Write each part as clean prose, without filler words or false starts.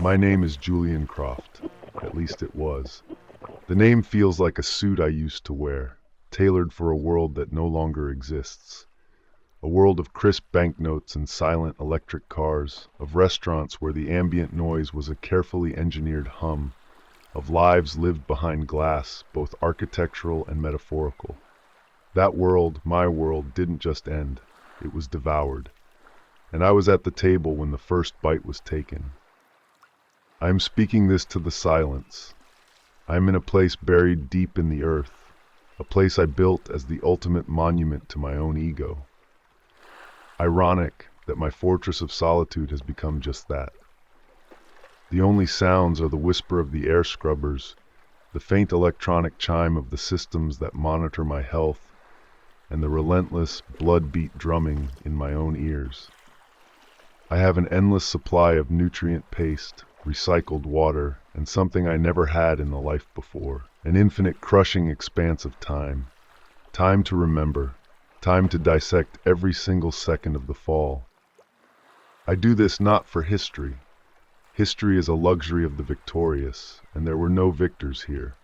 My name is Julian Croft. At least it was. The name feels like a suit I used to wear, tailored for a world that no longer exists. A world of crisp banknotes and silent electric cars, of restaurants where the ambient noise was a carefully engineered hum, of lives lived behind glass, both architectural and metaphorical. That world, my world, didn't just end. It was devoured. And I was at the table when the first bite was taken. I am speaking this to the silence. I am in a place buried deep in the earth, a place I built as the ultimate monument to my own ego. Ironic that my fortress of solitude has become just that. The only sounds are the whisper of the air scrubbers, the faint electronic chime of the systems that monitor my health, and the relentless, blood-beat drumming in my own ears. I have an endless supply of nutrient paste, recycled water, and something I never had in the life before, an infinite crushing expanse of time. Time to remember, time to dissect every single second of the fall. I do this not for history. History is a luxury of the victorious, and there were no victors here.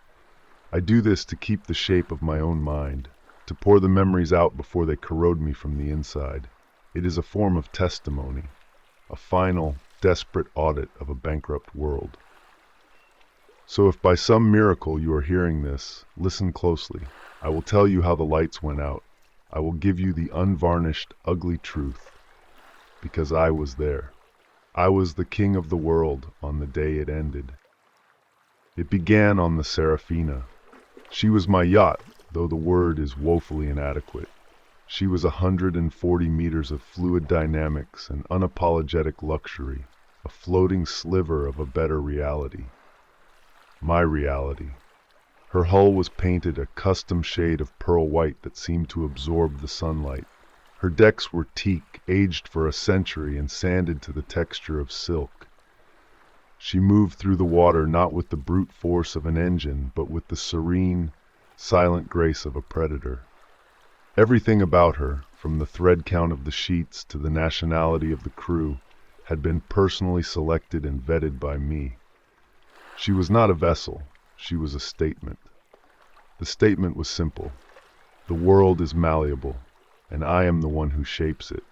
I do this to keep the shape of my own mind, to pour the memories out before they corrode me from the inside. It is a form of testimony, a final, desperate audit of a bankrupt world. So if by some miracle you are hearing this, listen closely. I will tell you how the lights went out. I will give you the unvarnished, ugly truth, because I was there. I was the king of the world on the day it ended. It began on the Serafina. She was my yacht, though the word is woefully inadequate. She was 140 meters of fluid dynamics and unapologetic luxury, a floating sliver of a better reality. My reality. Her hull was painted a custom shade of pearl white that seemed to absorb the sunlight. Her decks were teak, aged for a century and sanded to the texture of silk. She moved through the water not with the brute force of an engine, but with the serene, silent grace of a predator. Everything about her, from the thread count of the sheets to the nationality of the crew, had been personally selected and vetted by me. She was not a vessel, she was a statement. The statement was simple. The world is malleable, and I am the one who shapes it.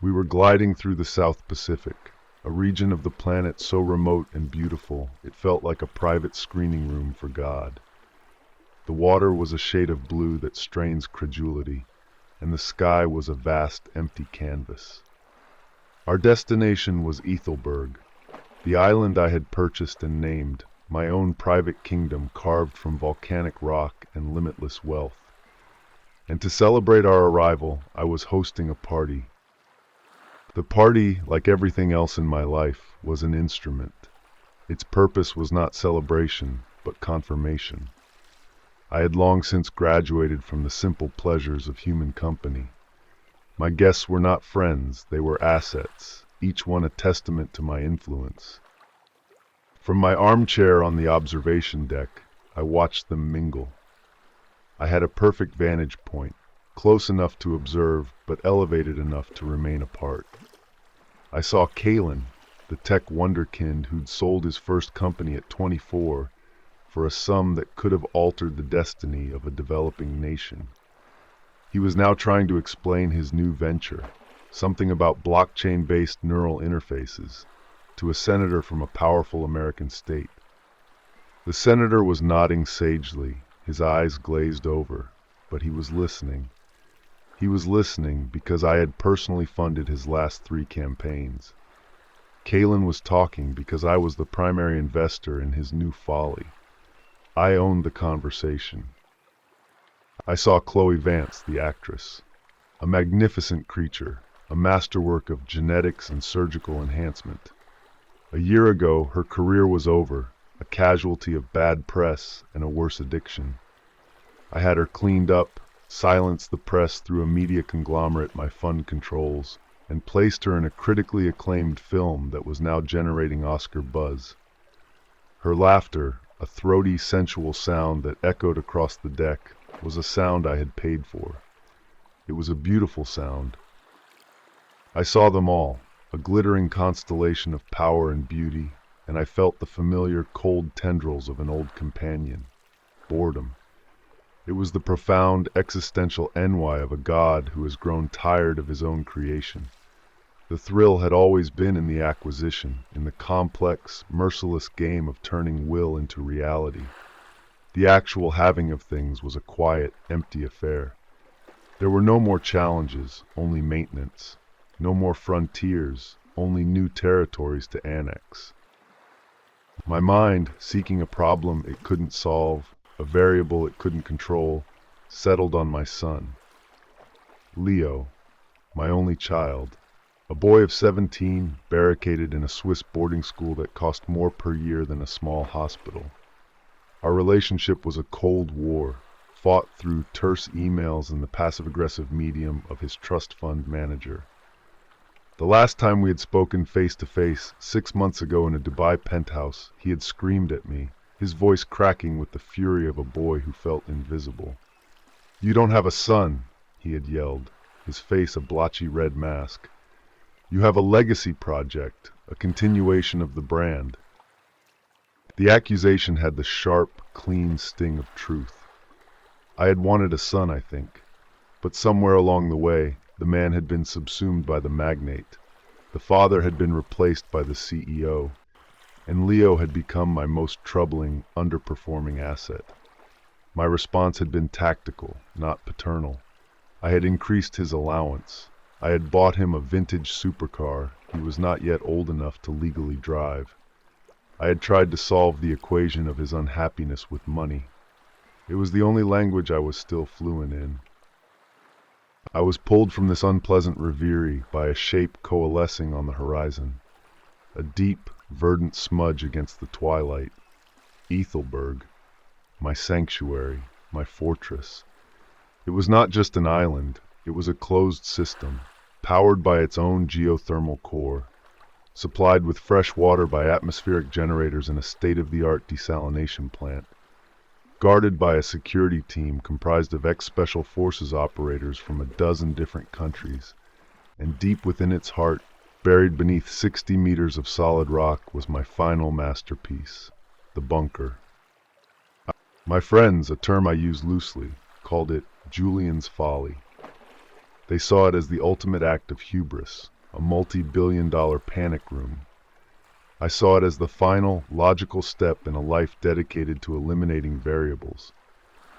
We were gliding through the South Pacific, a region of the planet so remote and beautiful it felt like a private screening room for God. The water was a shade of blue that strains credulity, and the sky was a vast, empty canvas. Our destination was Ethelberg, the island I had purchased and named, my own private kingdom carved from volcanic rock and limitless wealth. And to celebrate our arrival, I was hosting a party. The party, like everything else in my life, was an instrument. Its purpose was not celebration, but confirmation. I had long since graduated from the simple pleasures of human company. My guests were not friends, they were assets, each one a testament to my influence. From my armchair on the observation deck, I watched them mingle. I had a perfect vantage point, close enough to observe, but elevated enough to remain apart. I saw Kalen, the tech wonderkind who'd sold his first company at 24 for a sum that could have altered the destiny of a developing nation. He was now trying to explain his new venture, something about blockchain-based neural interfaces, to a senator from a powerful American state. The senator was nodding sagely, his eyes glazed over, but he was listening. He was listening because I had personally funded his last 3 campaigns. Kalen was talking because I was the primary investor in his new folly. I owned the conversation. I saw Chloe Vance, the actress, a magnificent creature, a masterwork of genetics and surgical enhancement. A year ago, her career was over, a casualty of bad press and a worse addiction. I had her cleaned up, silenced the press through a media conglomerate my fund controls, and placed her in a critically acclaimed film that was now generating Oscar buzz. Her laughter, a throaty, sensual sound that echoed across the deck, was a sound I had paid for. It was a beautiful sound. I saw them all, a glittering constellation of power and beauty, and I felt the familiar cold tendrils of an old companion, boredom. It was the profound existential ennui of a god who has grown tired of his own creation. The thrill had always been in the acquisition, in the complex, merciless game of turning will into reality. The actual having of things was a quiet, empty affair. There were no more challenges, only maintenance. No more frontiers, only new territories to annex. My mind, seeking a problem it couldn't solve, a variable it couldn't control, settled on my son. Leo, my only child, a boy of 17, barricaded in a Swiss boarding school that cost more per year than a small hospital. Our relationship was a cold war, fought through terse emails and the passive-aggressive medium of his trust fund manager. The last time we had spoken face-to-face, 6 months ago in a Dubai penthouse, he had screamed at me, his voice cracking with the fury of a boy who felt invisible. "You don't have a son," he had yelled, his face a blotchy red mask. "You have a legacy project, a continuation of the brand." The accusation had the sharp, clean sting of truth. I had wanted a son, I think, but somewhere along the way, the man had been subsumed by the magnate. The father had been replaced by the CEO, and Leo had become my most troubling, underperforming asset. My response had been tactical, not paternal. I had increased his allowance. I had bought him a vintage supercar he was not yet old enough to legally drive. I had tried to solve the equation of his unhappiness with money. It was the only language I was still fluent in. I was pulled from this unpleasant reverie by a shape coalescing on the horizon. A deep, verdant smudge against the twilight. Ethelberg, my sanctuary, my fortress. It was not just an island, it was a closed system, powered by its own geothermal core, supplied with fresh water by atmospheric generators in a state-of-the-art desalination plant, guarded by a security team comprised of ex-special forces operators from a dozen different countries, and deep within its heart, buried beneath 60 meters of solid rock, was my final masterpiece, the bunker. My friends, a term I use loosely, called it Julian's folly. They saw it as the ultimate act of hubris, a multi-billion-dollar panic room. I saw it as the final, logical step in a life dedicated to eliminating variables.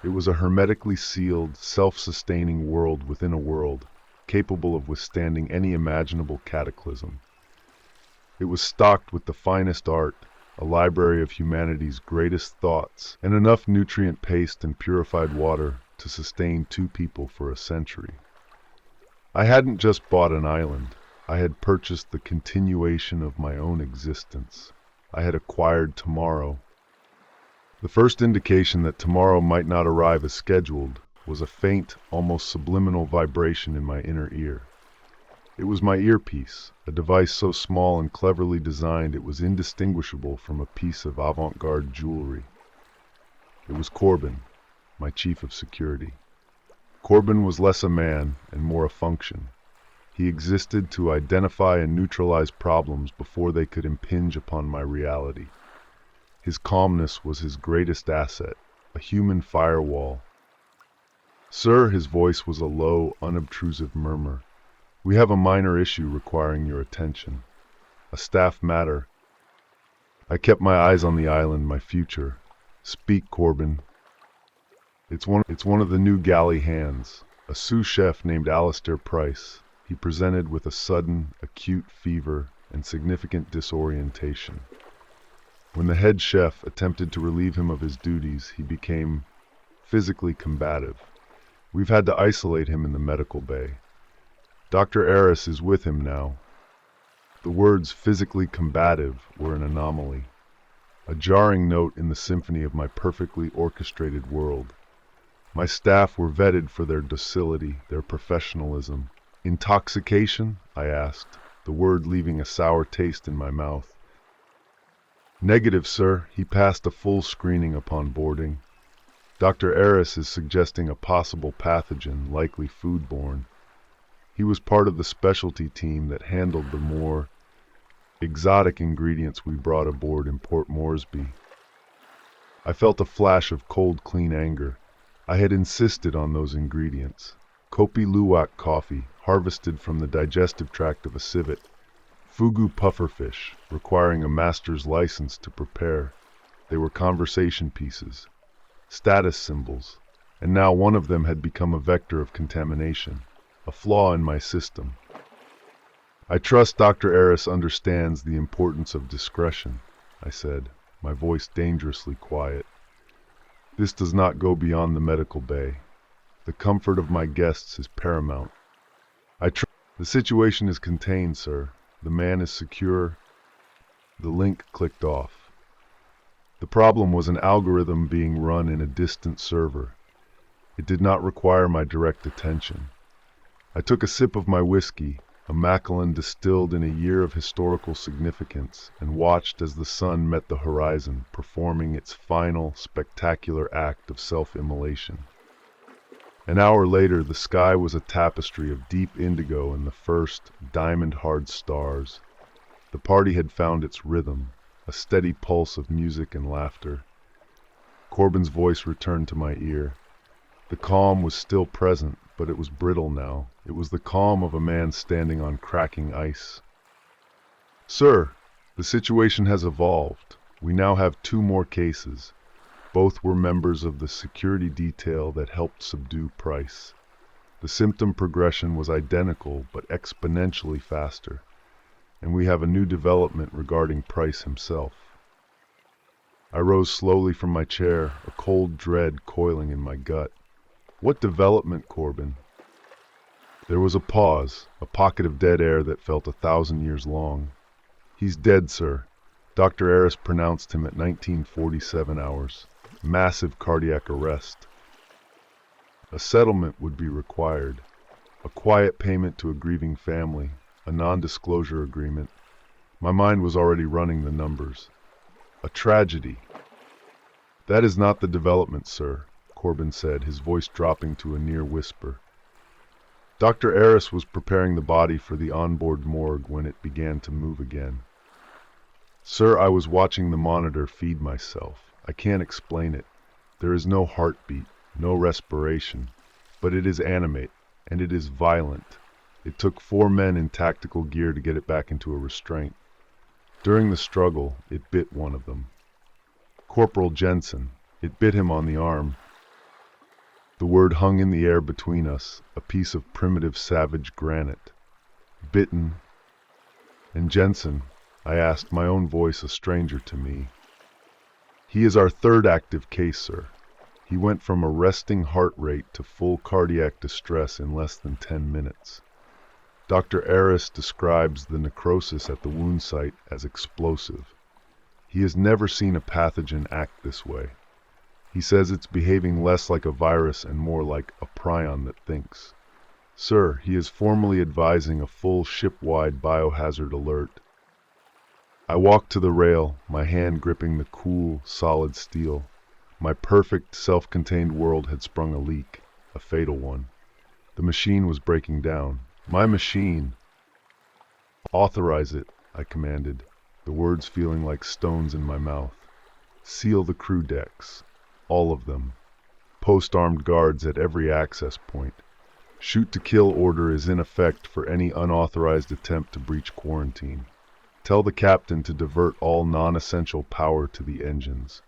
It was a hermetically sealed, self-sustaining world within a world, capable of withstanding any imaginable cataclysm. It was stocked with the finest art, a library of humanity's greatest thoughts, and enough nutrient paste and purified water to sustain 2 people for a century. I hadn't just bought an island. I had purchased the continuation of my own existence. I had acquired tomorrow. The first indication that tomorrow might not arrive as scheduled was a faint, almost subliminal vibration in my inner ear. It was my earpiece, a device so small and cleverly designed it was indistinguishable from a piece of avant-garde jewelry. It was Corbin, my chief of security. Corbin was less a man and more a function. He existed to identify and neutralize problems before they could impinge upon my reality. His calmness was his greatest asset, a human firewall. "Sir," his voice was a low, unobtrusive murmur. "We have a minor issue requiring your attention. A staff matter." I kept my eyes on the island, my future. "Speak, Corbin." It's one of the new galley hands, a sous chef named Alistair Price. He presented with a sudden, acute fever and significant disorientation. When the head chef attempted to relieve him of his duties, he became physically combative. We've had to isolate him in the medical bay. Dr. Eris is with him now. The words physically combative were an anomaly, a jarring note in the symphony of my perfectly orchestrated world. My staff were vetted for their docility, their professionalism. "Intoxication?" I asked, the word leaving a sour taste in my mouth. "Negative, sir. He passed a full screening upon boarding. Dr. Eris is suggesting a possible pathogen, likely foodborne. He was part of the specialty team that handled the more exotic ingredients we brought aboard in Port Moresby. I felt a flash of cold, clean anger. I had insisted on those ingredients. Kopi Luwak coffee, harvested from the digestive tract of a civet. Fugu pufferfish, requiring a master's license to prepare. They were conversation pieces, status symbols, and now one of them had become a vector of contamination, a flaw in my system. I trust Dr. Eris understands the importance of discretion, I said, my voice dangerously quiet. This does not go beyond the medical bay. The comfort of my guests is paramount. The situation is contained, sir. The man is secure. The link clicked off. The problem was an algorithm being run in a distant server. It did not require my direct attention. I took a sip of my whiskey, a Macallan distilled in a year of historical significance, and watched as the sun met the horizon, performing its final, spectacular act of self-immolation. An hour later, the sky was a tapestry of deep indigo and the first diamond-hard stars. The party had found its rhythm, a steady pulse of music and laughter. Corbin's voice returned to my ear. The calm was still present, but it was brittle now. It was the calm of a man standing on cracking ice. Sir, the situation has evolved. We now have 2 more cases. Both were members of the security detail that helped subdue Price. The symptom progression was identical, but exponentially faster. And we have a new development regarding Price himself. I rose slowly from my chair, a cold dread coiling in my gut. What development, Corbin? There was a pause, a pocket of dead air that felt 1,000 years long. He's dead, sir. Dr. Eris pronounced him at 1947 hours. Massive cardiac arrest. A settlement would be required. A quiet payment to a grieving family. A non-disclosure agreement. My mind was already running the numbers. A tragedy. That is not the development, sir, Corbin said, his voice dropping to a near whisper. Dr. Eris was preparing the body for the onboard morgue when it began to move again. Sir, I was watching the monitor feed myself. I can't explain it. There is no heartbeat, no respiration, but it is animate, and it is violent. It took 4 men in tactical gear to get it back into a restraint. During the struggle, it bit one of them. Corporal Jensen. It bit him on the arm. The word hung in the air between us, a piece of primitive savage granite. Bitten. And Jensen, I asked, my own voice a stranger to me. He is our 3rd active case, sir. He went from a resting heart rate to full cardiac distress in less than 10 minutes. Dr. Eris describes the necrosis at the wound site as explosive. He has never seen a pathogen act this way. He says it's behaving less like a virus and more like a prion that thinks. Sir, he is formally advising a full ship-wide biohazard alert. I walked to the rail, my hand gripping the cool, solid steel. My perfect, self-contained world had sprung a leak, a fatal one. The machine was breaking down. My machine. Authorize it, I commanded, the words feeling like stones in my mouth. Seal the crew decks. All of them. Post armed guards at every access point. Shoot-to-kill order is in effect for any unauthorized attempt to breach quarantine. Tell the captain to divert all non-essential power to the engines.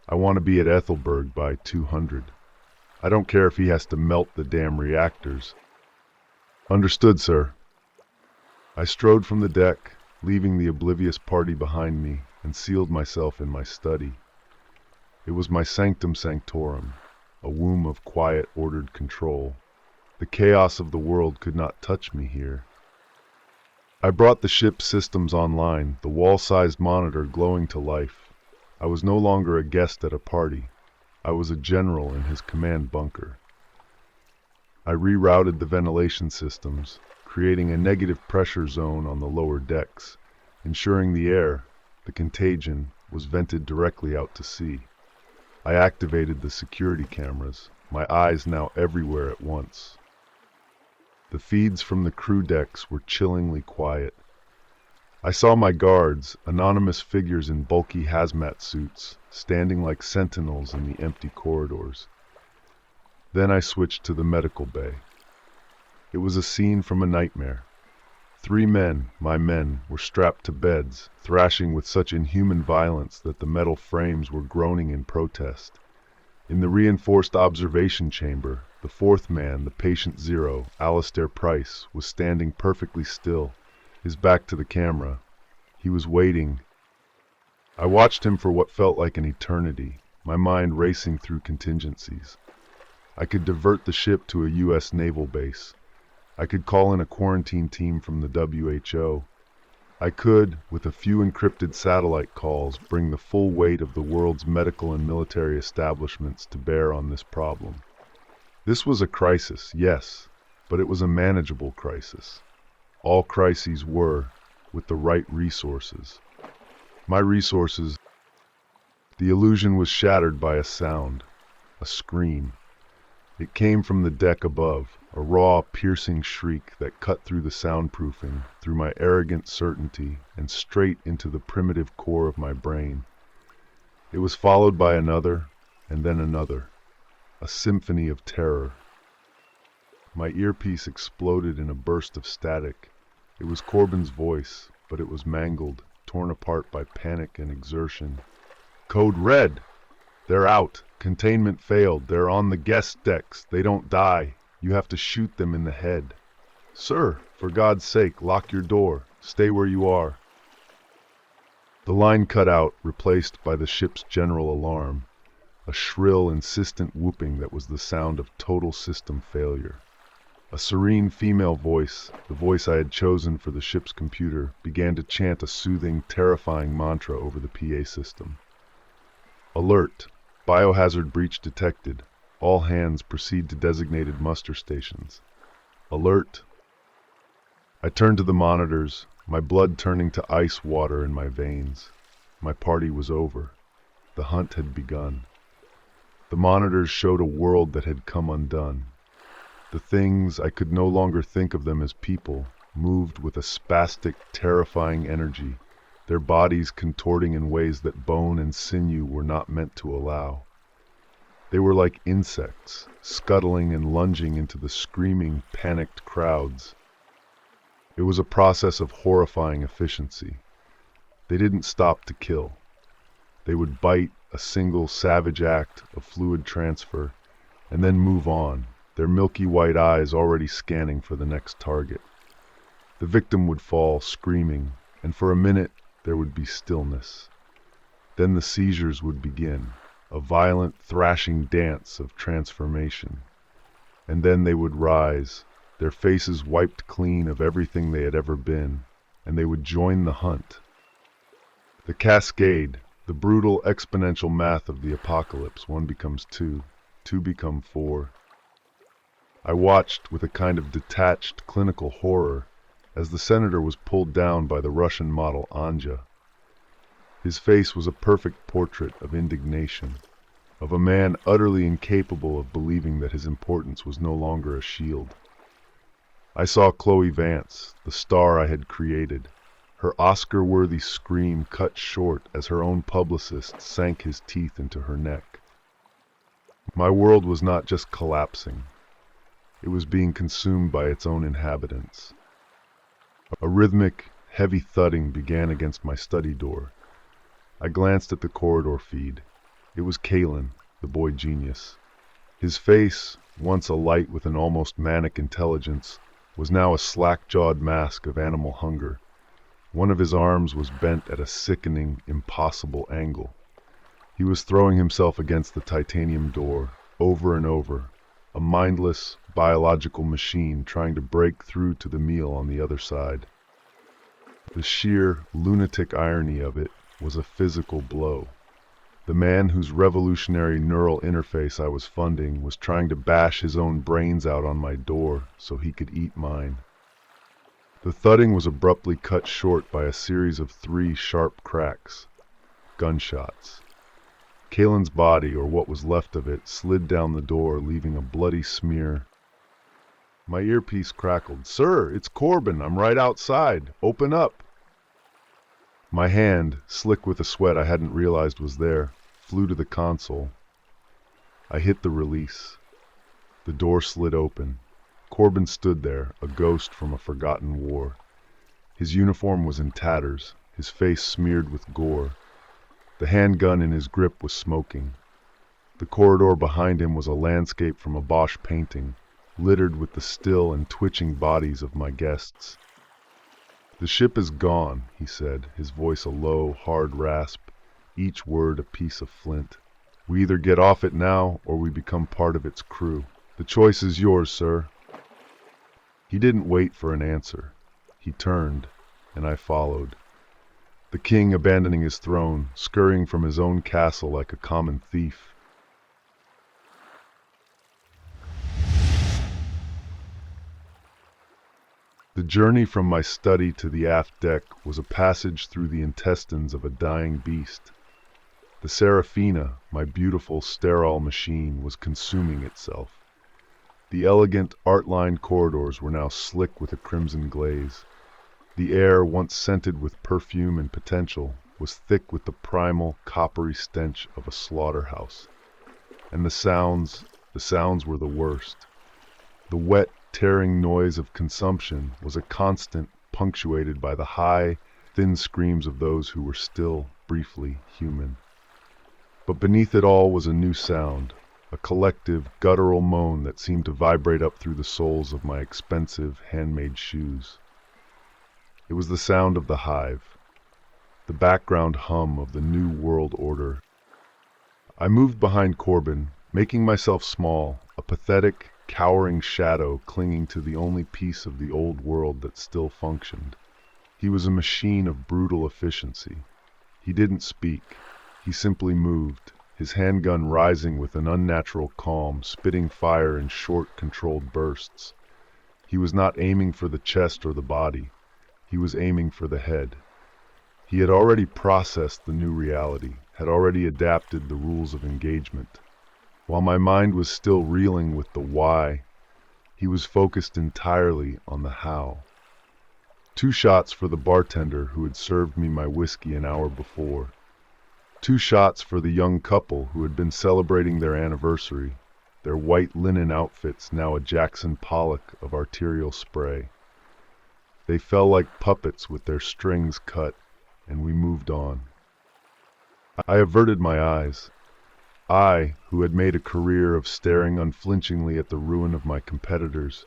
I want to be at Ethelberg by 200. I don't care if he has to melt the damn reactors. Understood, sir. I strode from the deck, leaving the oblivious party behind me, and sealed myself in my study. It was my sanctum sanctorum, a womb of quiet, ordered control. The chaos of the world could not touch me here. I brought the ship's systems online, the wall-sized monitor glowing to life. I was no longer a guest at a party. I was a general in his command bunker. I rerouted the ventilation systems, creating a negative pressure zone on the lower decks, ensuring the air, the contagion, was vented directly out to sea. I activated the security cameras, my eyes now everywhere at once. The feeds from the crew decks were chillingly quiet. I saw my guards, anonymous figures in bulky hazmat suits, standing like sentinels in the empty corridors. Then I switched to the medical bay. It was a scene from a nightmare. 3 men, my men, were strapped to beds, thrashing with such inhuman violence that the metal frames were groaning in protest. In the reinforced observation chamber, the 4th man, the patient zero, Alistair Price, was standing perfectly still, his back to the camera. He was waiting. I watched him for what felt like an eternity, my mind racing through contingencies. I could divert the ship to a U.S. naval base. I could call in a quarantine team from the WHO. I could, with a few encrypted satellite calls, bring the full weight of the world's medical and military establishments to bear on this problem. This was a crisis, yes, but it was a manageable crisis. All crises were, with the right resources. My resources. The illusion was shattered by a sound, a scream. It came from the deck above, a raw, piercing shriek that cut through the soundproofing, through my arrogant certainty, and straight into the primitive core of my brain. It was followed by another, and then another, a symphony of terror. My earpiece exploded in a burst of static. It was Corbin's voice, but it was mangled, torn apart by panic and exertion. "Code Red! They're out! Containment failed. They're on the guest decks. They don't die. You have to shoot them in the head." "Sir, for God's sake, lock your door. Stay where you are." The line cut out, replaced by the ship's general alarm, a shrill, insistent whooping that was the sound of total system failure. A serene female voice, the voice I had chosen for the ship's computer, began to chant a soothing, terrifying mantra over the PA system. "Alert! Biohazard breach detected. All hands proceed to designated muster stations. Alert!" I turned to the monitors, my blood turning to ice water in my veins. My party was over. The hunt had begun. The monitors showed a world that had come undone. The things, I could no longer think of them as people, moved with a spastic, terrifying energy, their bodies contorting in ways that bone and sinew were not meant to allow. They were like insects, scuttling and lunging into the screaming, panicked crowds. It was a process of horrifying efficiency. They didn't stop to kill. They would bite, a single savage act of fluid transfer, and then move on, their milky white eyes already scanning for the next target. The victim would fall, screaming, and for a minute there would be stillness. Then the seizures would begin, a violent, thrashing dance of transformation. And then they would rise, their faces wiped clean of everything they had ever been, and they would join the hunt. The cascade, the brutal exponential math of the apocalypse, 1 becomes 2, 2 become 4. I watched with a kind of detached clinical horror as the senator was pulled down by the Russian model Anja. His face was a perfect portrait of indignation, of a man utterly incapable of believing that his importance was no longer a shield. I saw Chloe Vance, the star I had created, her Oscar-worthy scream cut short as her own publicist sank his teeth into her neck. My world was not just collapsing. It was being consumed by its own inhabitants. A rhythmic, heavy thudding began against my study door. I glanced at the corridor feed. It was Kalen, the boy genius. His face, once alight with an almost manic intelligence, was now a slack-jawed mask of animal hunger. One of his arms was bent at a sickening, impossible angle. He was throwing himself against the titanium door, over and over, a mindless, biological machine trying to break through to the meal on the other side. The sheer, lunatic irony of it was a physical blow. The man whose revolutionary neural interface I was funding was trying to bash his own brains out on my door so he could eat mine. The thudding was abruptly cut short by a series of 3 sharp cracks. Gunshots. Kalen's body, or what was left of it, slid down the door, leaving a bloody smear. My earpiece crackled. "Sir, it's Corbin. I'm right outside. Open up." My hand, slick with a sweat I hadn't realized was there, flew to the console. I hit the release. The door slid open. Corbin stood there, a ghost from a forgotten war. His uniform was in tatters, his face smeared with gore. The handgun in his grip was smoking. The corridor behind him was a landscape from a Bosch painting, littered with the still and twitching bodies of my guests. "The ship is gone," he said, his voice a low, hard rasp, each word a piece of flint. "We either get off it now, or we become part of its crew. The choice is yours, sir." He didn't wait for an answer. He turned, and I followed. The king abandoning his throne, scurrying from his own castle like a common thief. The journey from my study to the aft deck was a passage through the intestines of a dying beast. The Seraphina, my beautiful, sterile machine, was consuming itself. The elegant, art-lined corridors were now slick with a crimson glaze. The air, once scented with perfume and potential, was thick with the primal, coppery stench of a slaughterhouse. And the sounds were the worst. The wet, tearing noise of consumption was a constant, punctuated by the high, thin screams of those who were still, briefly, human. But beneath it all was a new sound, a collective, guttural moan that seemed to vibrate up through the soles of my expensive, handmade shoes. It was the sound of the hive, the background hum of the new world order. I moved behind Corbin, making myself small, a pathetic, cowering shadow clinging to the only piece of the old world that still functioned. He was a machine of brutal efficiency. He didn't speak. He simply moved, his handgun rising with an unnatural calm, spitting fire in short, controlled bursts. He was not aiming for the chest or the body. He was aiming for the head. He had already processed the new reality, had already adapted the rules of engagement. While my mind was still reeling with the why, he was focused entirely on the how. 2 shots for the bartender who had served me my whiskey an hour before. 2 shots for the young couple who had been celebrating their anniversary, their white linen outfits now a Jackson Pollock of arterial spray. They fell like puppets with their strings cut, and we moved on. I averted my eyes. I, who had made a career of staring unflinchingly at the ruin of my competitors,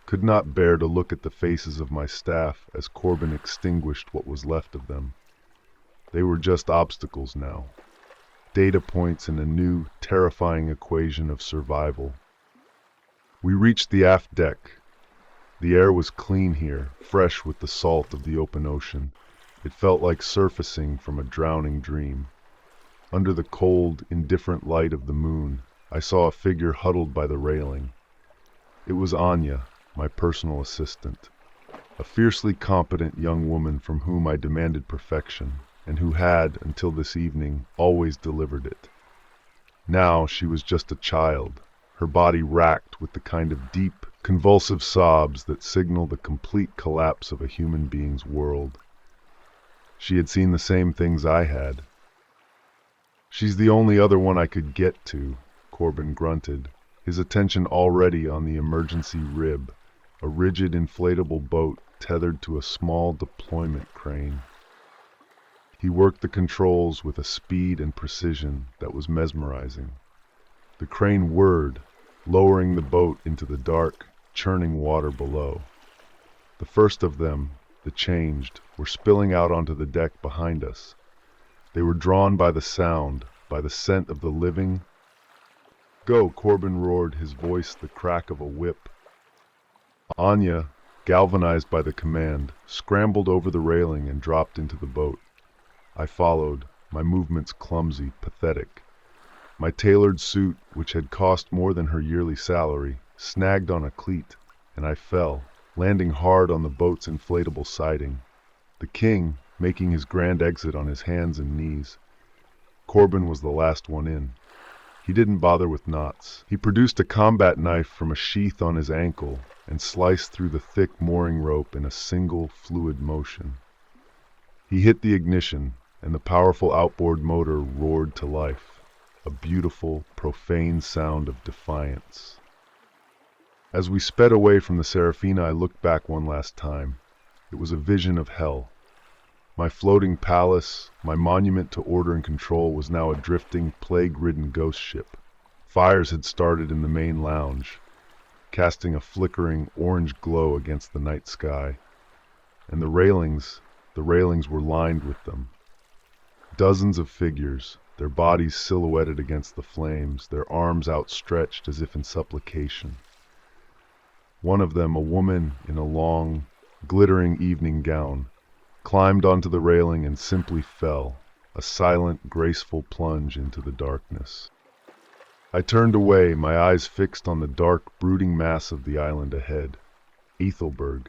could not bear to look at the faces of my staff as Corbin extinguished what was left of them. They were just obstacles now, data points in a new, terrifying equation of survival. We reached the aft deck. The air was clean here, fresh with the salt of the open ocean. It felt like surfacing from a drowning dream. Under the cold, indifferent light of the moon, I saw a figure huddled by the railing. It was Anya, my personal assistant, a fiercely competent young woman from whom I demanded perfection, and who had, until this evening, always delivered it. Now she was just a child, her body racked with the kind of deep, convulsive sobs that signal the complete collapse of a human being's world. She had seen the same things I had. "She's the only other one I could get to," Corbin grunted, his attention already on the emergency rib, a rigid inflatable boat tethered to a small deployment crane. He worked the controls with a speed and precision that was mesmerizing. The crane whirred, lowering the boat into the dark, churning water below. The first of them, the Changed, were spilling out onto the deck behind us. They were drawn by the sound, by the scent of the living. "Go," Corbin roared, his voice the crack of a whip. Anya, galvanized by the command, scrambled over the railing and dropped into the boat. I followed, my movements clumsy, pathetic. My tailored suit, which had cost more than her yearly salary, snagged on a cleat, and I fell, landing hard on the boat's inflatable siding. The king, making his grand exit on his hands and knees. Corbin was the last one in. He didn't bother with knots. He produced a combat knife from a sheath on his ankle and sliced through the thick mooring rope in a single fluid motion. He hit the ignition, and the powerful outboard motor roared to life, a beautiful, profane sound of defiance. As we sped away from the Serafina, I looked back one last time. It was a vision of hell. My floating palace, my monument to order and control, was now a drifting, plague-ridden ghost ship. Fires had started in the main lounge, casting a flickering orange glow against the night sky, and the railings were lined with them. Dozens of figures, their bodies silhouetted against the flames, their arms outstretched as if in supplication. One of them, a woman in a long, glittering evening gown, climbed onto the railing and simply fell, a silent, graceful plunge into the darkness. I turned away, my eyes fixed on the dark, brooding mass of the island ahead. Ethelberg.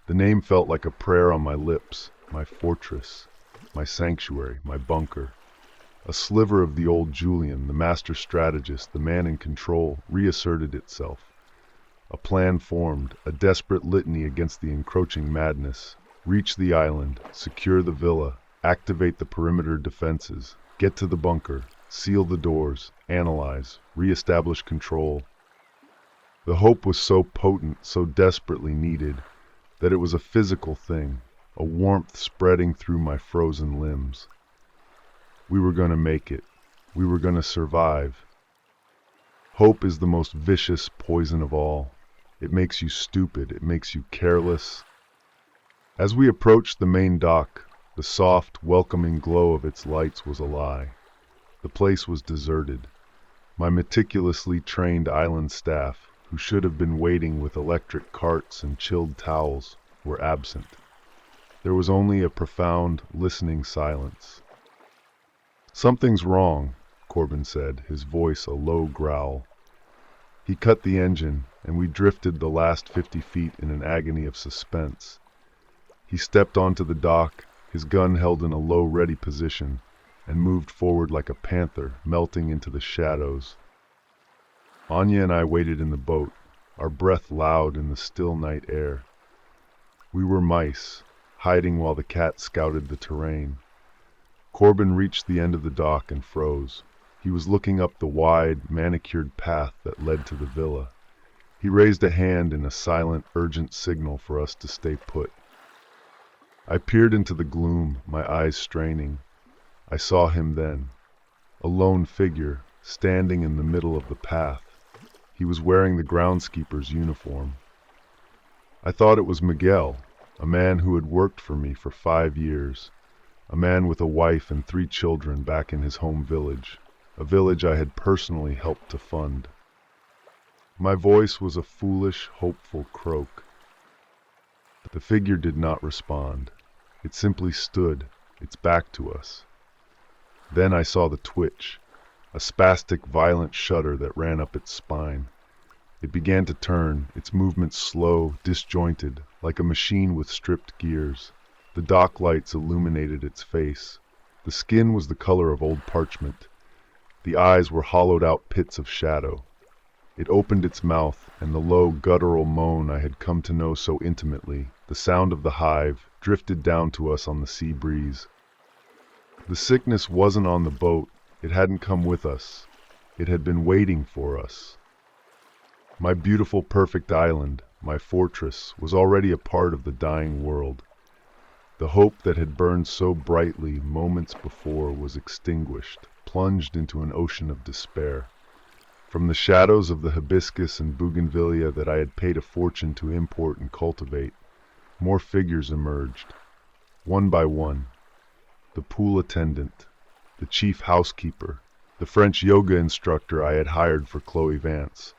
The name felt like a prayer on my lips, my fortress, my sanctuary, my bunker. A sliver of the old Julian, the master strategist, the man in control, reasserted itself. A plan formed, a desperate litany against the encroaching madness. Reach the island, secure the villa, activate the perimeter defenses, get to the bunker, seal the doors, analyze, re-establish control. The hope was so potent, so desperately needed, that it was a physical thing, a warmth spreading through my frozen limbs. We were going to make it. We were going to survive. Hope is the most vicious poison of all. It makes you stupid. It makes you careless. As we approached the main dock, the soft, welcoming glow of its lights was a lie. The place was deserted. My meticulously trained island staff, who should have been waiting with electric carts and chilled towels, were absent. There was only a profound, listening silence. "Something's wrong," Corbin said, his voice a low growl. He cut the engine, and we drifted the last 50 feet in an agony of suspense. He stepped onto the dock, his gun held in a low, ready position, and moved forward like a panther, melting into the shadows. Anya and I waited in the boat, our breath loud in the still night air. We were mice, hiding while the cat scouted the terrain. Corbin reached the end of the dock and froze. He was looking up the wide, manicured path that led to the villa. He raised a hand in a silent, urgent signal for us to stay put. I peered into the gloom, my eyes straining. I saw him then, a lone figure, standing in the middle of the path. He was wearing the groundskeeper's uniform. I thought it was Miguel, a man who had worked for me for 5 years, a man with a wife and 3 children back in his home village, a village I had personally helped to fund. My voice was a foolish, hopeful croak. The figure did not respond. It simply stood, its back to us. Then I saw the twitch, a spastic, violent shudder that ran up its spine. It began to turn, its movements slow, disjointed, like a machine with stripped gears. The dock lights illuminated its face. The skin was the color of old parchment. The eyes were hollowed-out pits of shadow. It opened its mouth, and the low, guttural moan I had come to know so intimately, the sound of the hive, drifted down to us on the sea breeze. The sickness wasn't on the boat. It hadn't come with us. It had been waiting for us. My beautiful, perfect island, my fortress, was already a part of the dying world. The hope that had burned so brightly moments before was extinguished, plunged into an ocean of despair. From the shadows of the hibiscus and bougainvillea that I had paid a fortune to import and cultivate, more figures emerged, one by one. The pool attendant, the chief housekeeper, the French yoga instructor I had hired for Chloe Vance.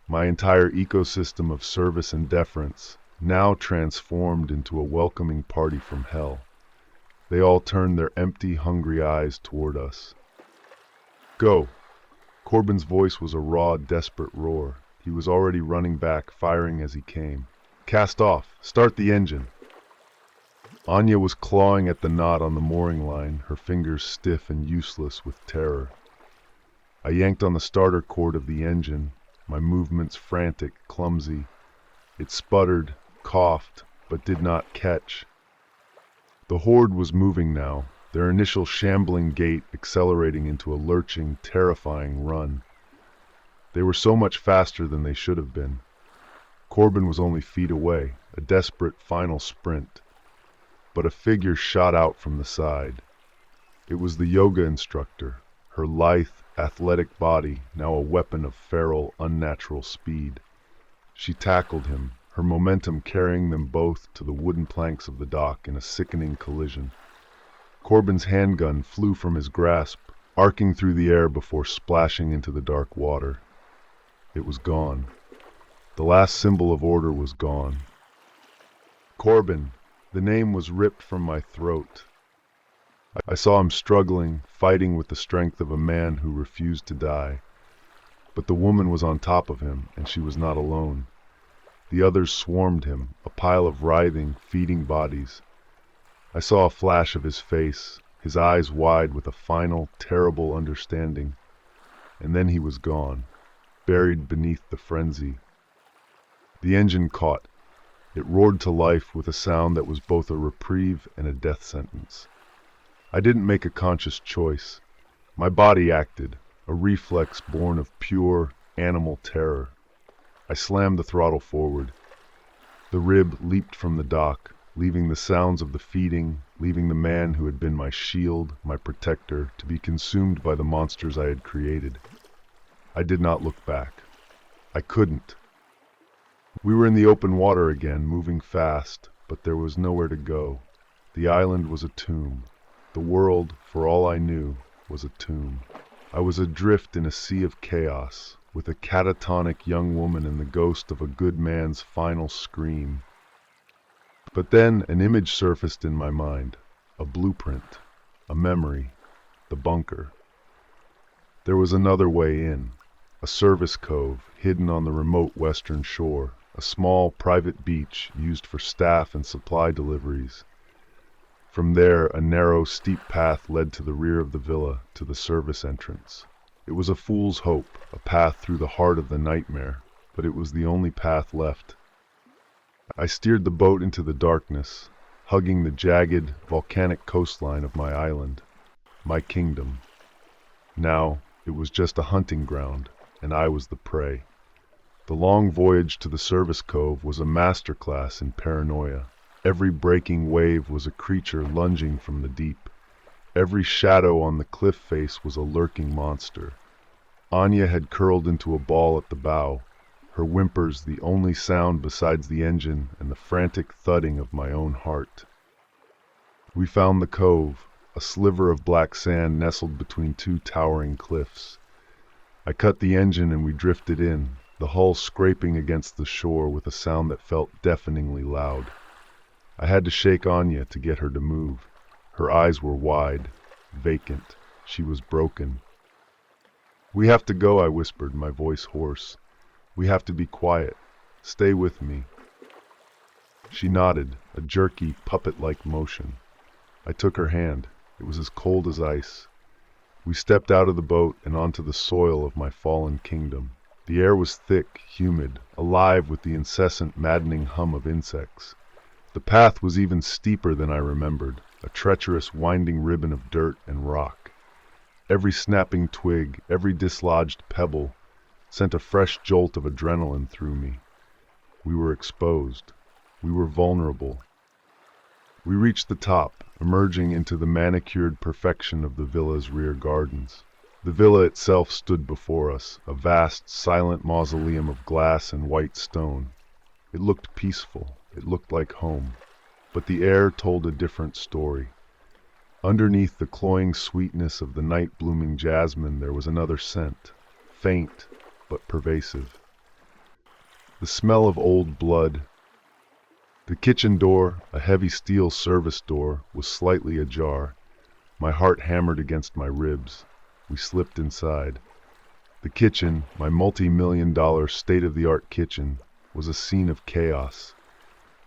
My entire ecosystem of service and deference, now transformed into a welcoming party from hell. They all turned their empty, hungry eyes toward us. "Go!" Corbin's voice was a raw, desperate roar. He was already running back, firing as he came. "Cast off! Start the engine!" Anya was clawing at the knot on the mooring line, her fingers stiff and useless with terror. I yanked on the starter cord of the engine, my movements frantic, clumsy. It sputtered, coughed, but did not catch. The horde was moving now, their initial shambling gait accelerating into a lurching, terrifying run. They were so much faster than they should have been. Corbin was only feet away, a desperate final sprint. But a figure shot out from the side. It was the yoga instructor, her lithe, athletic body now a weapon of feral, unnatural speed. She tackled him, her momentum carrying them both to the wooden planks of the dock in a sickening collision. Corbin's handgun flew from his grasp, arcing through the air before splashing into the dark water. It was gone. The last symbol of order was gone. Corbin! The name was ripped from my throat. I saw him struggling, fighting with the strength of a man who refused to die. But the woman was on top of him, and she was not alone. The others swarmed him, a pile of writhing, feeding bodies. I saw a flash of his face, his eyes wide with a final, terrible understanding. And then he was gone, buried beneath the frenzy. The engine caught. It roared to life with a sound that was both a reprieve and a death sentence. I didn't make a conscious choice. My body acted, a reflex born of pure, animal terror. I slammed the throttle forward. The rib leaped from the dock, leaving the sounds of the feeding, leaving the man who had been my shield, my protector, to be consumed by the monsters I had created. I did not look back. I couldn't. We were in the open water again, moving fast, but there was nowhere to go. The island was a tomb. The world, for all I knew, was a tomb. I was adrift in a sea of chaos, with a catatonic young woman and the ghost of a good man's final scream. But then an image surfaced in my mind, a blueprint, a memory, the bunker. There was another way in, a service cove hidden on the remote western shore. A small private beach used for staff and supply deliveries. From there, a narrow, steep path led to the rear of the villa, to the service entrance. It was a fool's hope, a path through the heart of the nightmare, but it was the only path left. I steered the boat into the darkness, hugging the jagged, volcanic coastline of my island, my kingdom. Now, it was just a hunting ground, and I was the prey. The long voyage to the service cove was a masterclass in paranoia. Every breaking wave was a creature lunging from the deep. Every shadow on the cliff face was a lurking monster. Anya had curled into a ball at the bow, her whimpers the only sound besides the engine and the frantic thudding of my own heart. We found the cove, a sliver of black sand nestled between two towering cliffs. I cut the engine and we drifted in, the hull scraping against the shore with a sound that felt deafeningly loud. I had to shake Anya to get her to move. Her eyes were wide, vacant. She was broken. "We have to go," I whispered, my voice hoarse. "We have to be quiet. Stay with me." She nodded, a jerky, puppet-like motion. I took her hand. It was as cold as ice. We stepped out of the boat and onto the soil of my fallen kingdom. The air was thick, humid, alive with the incessant, maddening hum of insects. The path was even steeper than I remembered, a treacherous, winding ribbon of dirt and rock. Every snapping twig, every dislodged pebble, sent a fresh jolt of adrenaline through me. We were exposed. We were vulnerable. We reached the top, emerging into the manicured perfection of the villa's rear gardens. The villa itself stood before us, a vast, silent mausoleum of glass and white stone. It looked peaceful. It looked like home. But the air told a different story. Underneath the cloying sweetness of the night-blooming jasmine there was another scent, faint but pervasive. The smell of old blood. The kitchen door, a heavy steel service door, was slightly ajar. My heart hammered against my ribs. We slipped inside. The kitchen, my multi-million-dollar state-of-the-art kitchen, was a scene of chaos.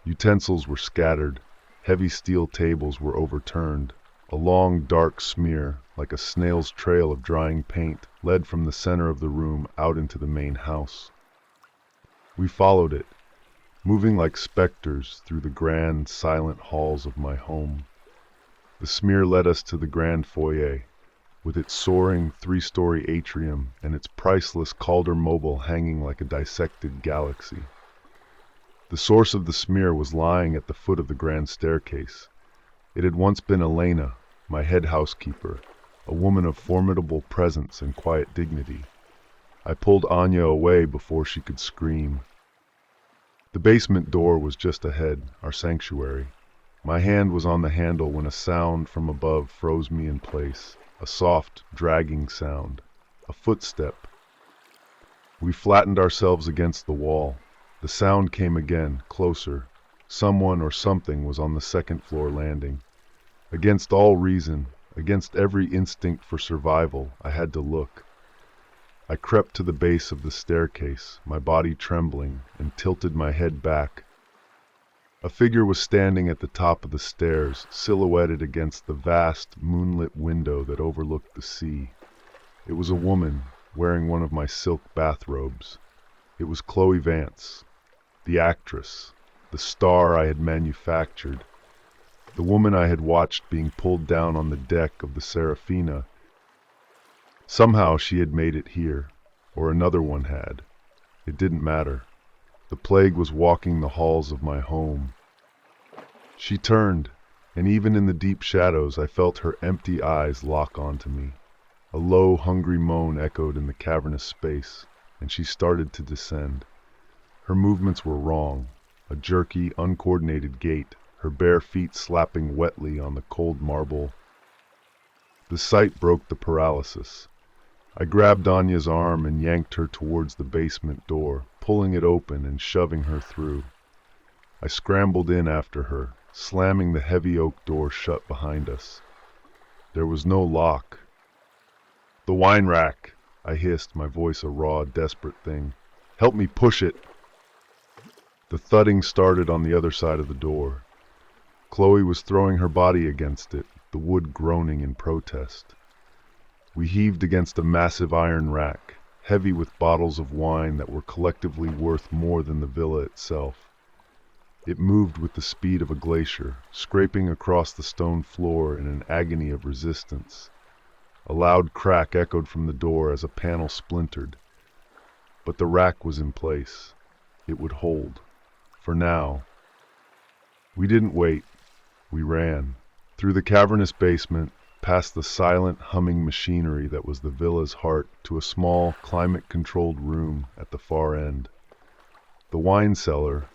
Utensils were scattered. Heavy steel tables were overturned. A long, dark smear, like a snail's trail of drying paint, led from the center of the room out into the main house. We followed it, moving like specters through the grand, silent halls of my home. The smear led us to the grand foyer, with its soaring three-story atrium and its priceless Calder Mobile hanging like a dissected galaxy. The source of the smear was lying at the foot of the grand staircase. It had once been Elena, my head housekeeper, a woman of formidable presence and quiet dignity. I pulled Anya away before she could scream. The basement door was just ahead, our sanctuary. My hand was on the handle when a sound from above froze me in place. A soft, dragging sound. A footstep. We flattened ourselves against the wall. The sound came again, closer. Someone or something was on the second-floor landing. Against all reason, against every instinct for survival, I had to look. I crept to the base of the staircase, my body trembling, and tilted my head back. A figure was standing at the top of the stairs, silhouetted against the vast, moonlit window that overlooked the sea. It was a woman, wearing one of my silk bathrobes. It was Chloe Vance, the actress, the star I had manufactured, the woman I had watched being pulled down on the deck of the Serafina. Somehow she had made it here, or another one had. It didn't matter. The plague was walking the halls of my home. She turned, and even in the deep shadows I felt her empty eyes lock onto me. A low, hungry moan echoed in the cavernous space, and she started to descend. Her movements were wrong, a jerky, uncoordinated gait, her bare feet slapping wetly on the cold marble. The sight broke the paralysis. I grabbed Anya's arm and yanked her towards the basement door, pulling it open and shoving her through. I scrambled in after her, slamming the heavy oak door shut behind us. There was no lock. "The wine rack," I hissed, my voice a raw, desperate thing. "Help me push it." The thudding started on the other side of the door. Chloe was throwing her body against it, the wood groaning in protest. We heaved against a massive iron rack, heavy with bottles of wine that were collectively worth more than the villa itself. It moved with the speed of a glacier, scraping across the stone floor in an agony of resistance. A loud crack echoed from the door as a panel splintered. But the rack was in place. It would hold. For now. We didn't wait. We ran. Through the cavernous basement, past the silent, humming machinery that was the villa's heart, to a small, climate-controlled room at the far end. The wine cellar.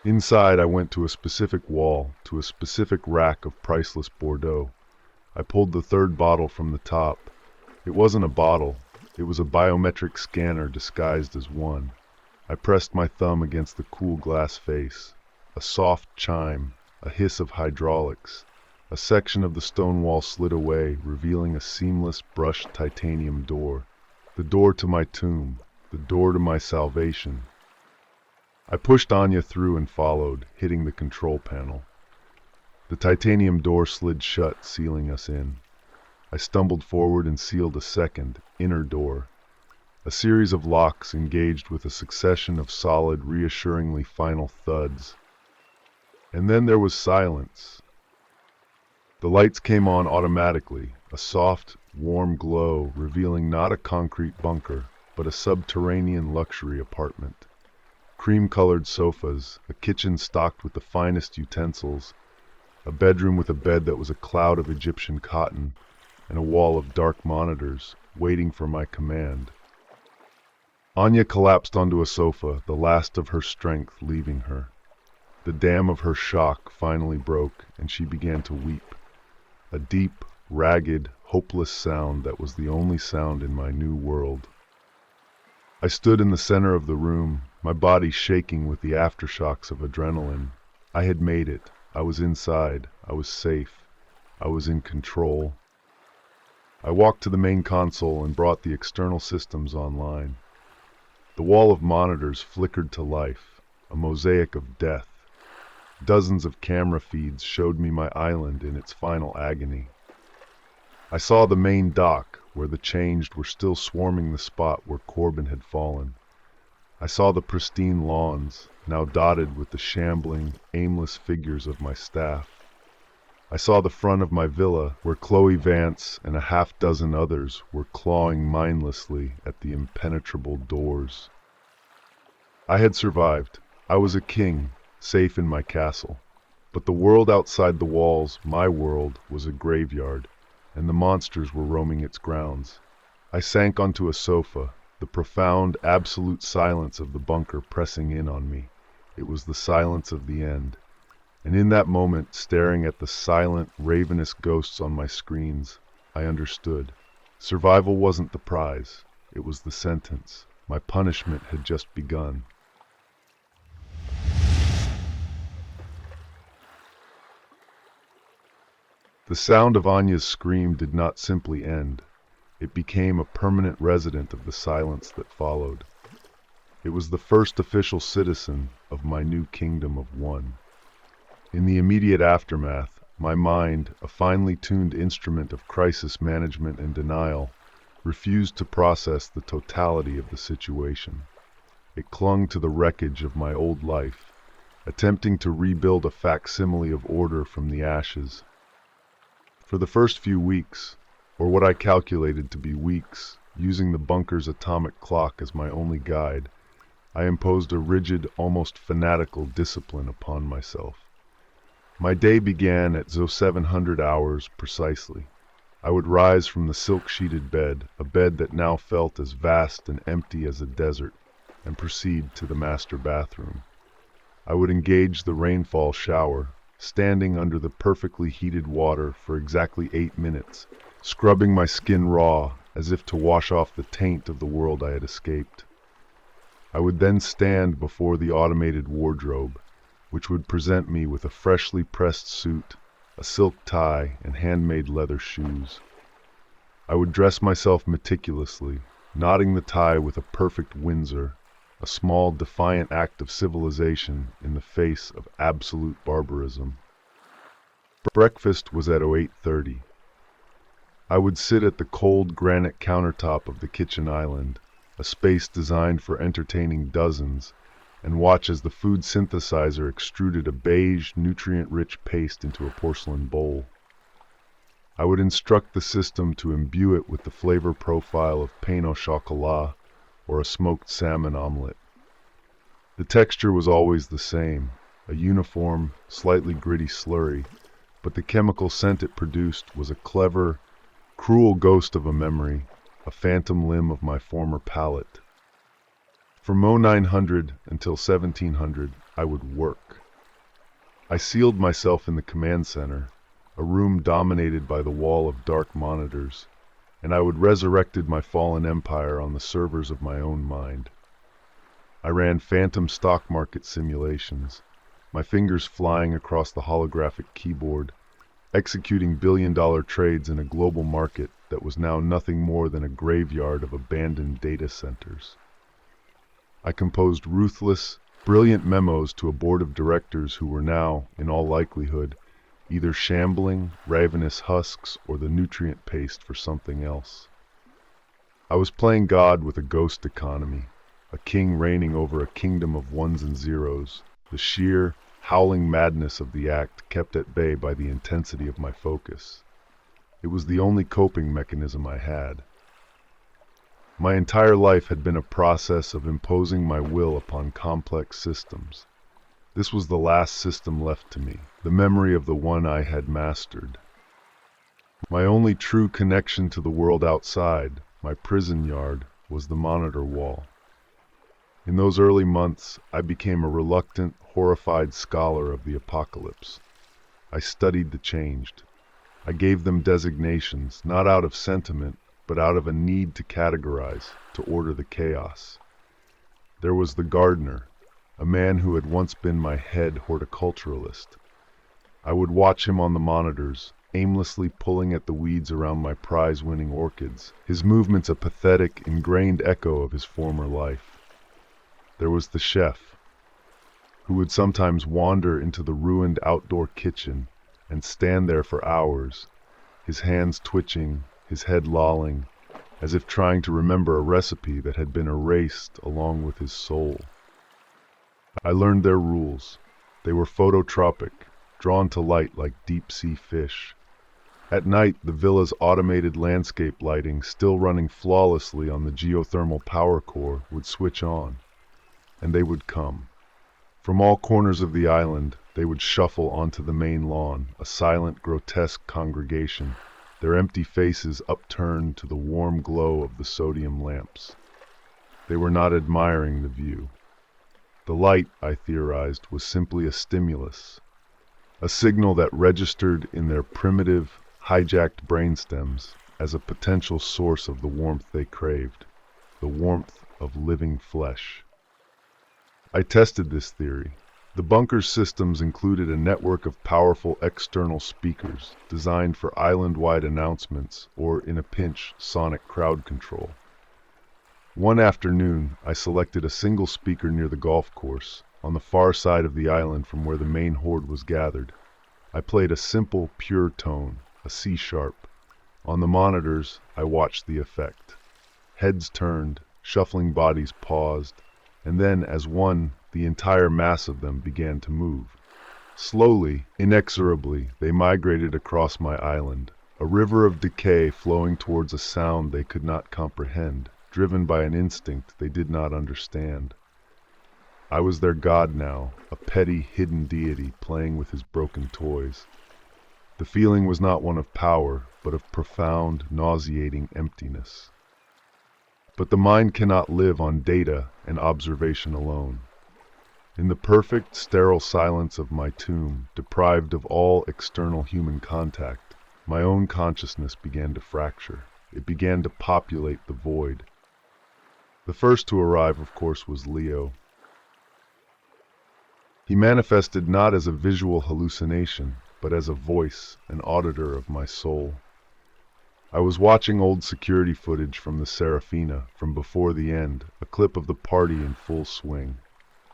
Inside, I went to a specific wall, to a specific rack of priceless Bordeaux. I pulled the third bottle from the top. It wasn't a bottle. It was a biometric scanner disguised as one. I pressed my thumb against the cool glass face. A soft chime, a hiss of hydraulics. A section of the stone wall slid away, revealing a seamless brushed titanium door. The door to my tomb. The door to my salvation. I pushed Anya through and followed, hitting the control panel. The titanium door slid shut, sealing us in. I stumbled forward and sealed a second, inner door. A series of locks engaged with a succession of solid, reassuringly final thuds. And then there was silence. The lights came on automatically, a soft, warm glow revealing not a concrete bunker, but a subterranean luxury apartment. Cream-colored sofas, a kitchen stocked with the finest utensils, a bedroom with a bed that was a cloud of Egyptian cotton, and a wall of dark monitors, waiting for my command. Anya collapsed onto a sofa, the last of her strength leaving her. The dam of her shock finally broke, and she began to weep. A deep, ragged, hopeless sound that was the only sound in my new world. I stood in the center of the room, my body shaking with the aftershocks of adrenaline. I had made it. I was inside. I was safe. I was in control. I walked to the main console and brought the external systems online. The wall of monitors flickered to life, a mosaic of death. Dozens of camera feeds showed me my island in its final agony. I saw the main dock, where the changed were still swarming the spot where Corbin had fallen. I saw the pristine lawns, now dotted with the shambling, aimless figures of my staff. I saw the front of my villa, where Chloe Vance and a half-dozen others were clawing mindlessly at the impenetrable doors. I had survived. I was a king, safe in my castle. But the world outside the walls, my world, was a graveyard, and the monsters were roaming its grounds. I sank onto a sofa, the profound, absolute silence of the bunker pressing in on me. It was the silence of the end. And in that moment, staring at the silent, ravenous ghosts on my screens, I understood. Survival wasn't the prize. It was the sentence. My punishment had just begun. The sound of Anya's scream did not simply end. It became a permanent resident of the silence that followed. It was the first official citizen of my new kingdom of one. In the immediate aftermath, my mind, a finely tuned instrument of crisis management and denial, refused to process the totality of the situation. It clung to the wreckage of my old life, attempting to rebuild a facsimile of order from the ashes. For the first few weeks, or what I calculated to be weeks, using the bunker's atomic clock as my only guide, I imposed a rigid, almost fanatical discipline upon myself. My day began at 0700 hours precisely. I would rise from the silk-sheeted bed, a bed that now felt as vast and empty as a desert, and proceed to the master bathroom. I would engage the rainfall shower, standing under the perfectly heated water for exactly 8 minutes, scrubbing my skin raw as if to wash off the taint of the world I had escaped. I would then stand before the automated wardrobe, which would present me with a freshly pressed suit, a silk tie, and handmade leather shoes. I would dress myself meticulously, knotting the tie with a perfect Windsor, a small defiant act of civilization in the face of absolute barbarism. Breakfast was at 08:30. I would sit at the cold granite countertop of the kitchen island, a space designed for entertaining dozens, and watch as the food synthesizer extruded a beige, nutrient-rich paste into a porcelain bowl. I would instruct the system to imbue it with the flavor profile of pain au chocolat or a smoked salmon omelet. The texture was always the same, a uniform, slightly gritty slurry, but the chemical scent it produced was a clever, cruel ghost of a memory, a phantom limb of my former palate. From 0900 until 1700, I would work. I sealed myself in the command center, a room dominated by the wall of dark monitors, and I would resurrected my fallen empire on the servers of my own mind. I ran phantom stock market simulations, my fingers flying across the holographic keyboard, executing billion-dollar trades in a global market that was now nothing more than a graveyard of abandoned data centers. I composed ruthless, brilliant memos to a board of directors who were now, in all likelihood, either shambling, ravenous husks or the nutrient paste for something else. I was playing God with a ghost economy, a king reigning over a kingdom of ones and zeros, the sheer, howling madness of the act kept at bay by the intensity of my focus. It was the only coping mechanism I had. My entire life had been a process of imposing my will upon complex systems. This was the last system left to me, the memory of the one I had mastered. My only true connection to the world outside, my prison yard, was the monitor wall. In those early months, I became a reluctant, horrified scholar of the apocalypse. I studied the changed. I gave them designations, not out of sentiment, but out of a need to categorize, to order the chaos. There was the gardener, a man who had once been my head horticulturalist. I would watch him on the monitors, aimlessly pulling at the weeds around my prize-winning orchids, his movements a pathetic, ingrained echo of his former life. There was the chef, who would sometimes wander into the ruined outdoor kitchen and stand there for hours, his hands twitching, his head lolling, as if trying to remember a recipe that had been erased along with his soul. I learned their rules. They were phototropic, drawn to light like deep-sea fish. At night, the villa's automated landscape lighting, still running flawlessly on the geothermal power core, would switch on, and they would come. From all corners of the island, they would shuffle onto the main lawn, a silent, grotesque congregation, their empty faces upturned to the warm glow of the sodium lamps. They were not admiring the view. The light, I theorized, was simply a stimulus, a signal that registered in their primitive, hijacked brainstems as a potential source of the warmth they craved, the warmth of living flesh. I tested this theory. The bunker's systems included a network of powerful external speakers designed for island-wide announcements or, in a pinch, sonic crowd control. One afternoon, I selected a single speaker near the golf course, on the far side of the island from where the main horde was gathered. I played a simple, pure tone, a C sharp. On the monitors, I watched the effect. Heads turned, shuffling bodies paused, and then, as one, the entire mass of them began to move. Slowly, inexorably, they migrated across my island, a river of decay flowing towards a sound they could not comprehend, driven by an instinct they did not understand. I was their god now, a petty, hidden deity playing with his broken toys. The feeling was not one of power, but of profound, nauseating emptiness. But the mind cannot live on data and observation alone. In the perfect, sterile silence of my tomb, deprived of all external human contact, my own consciousness began to fracture. It began to populate the void. The first to arrive, of course, was Leo. He manifested not as a visual hallucination, but as a voice, an auditor of my soul. I was watching old security footage from the Serafina, from before the end, a clip of the party in full swing.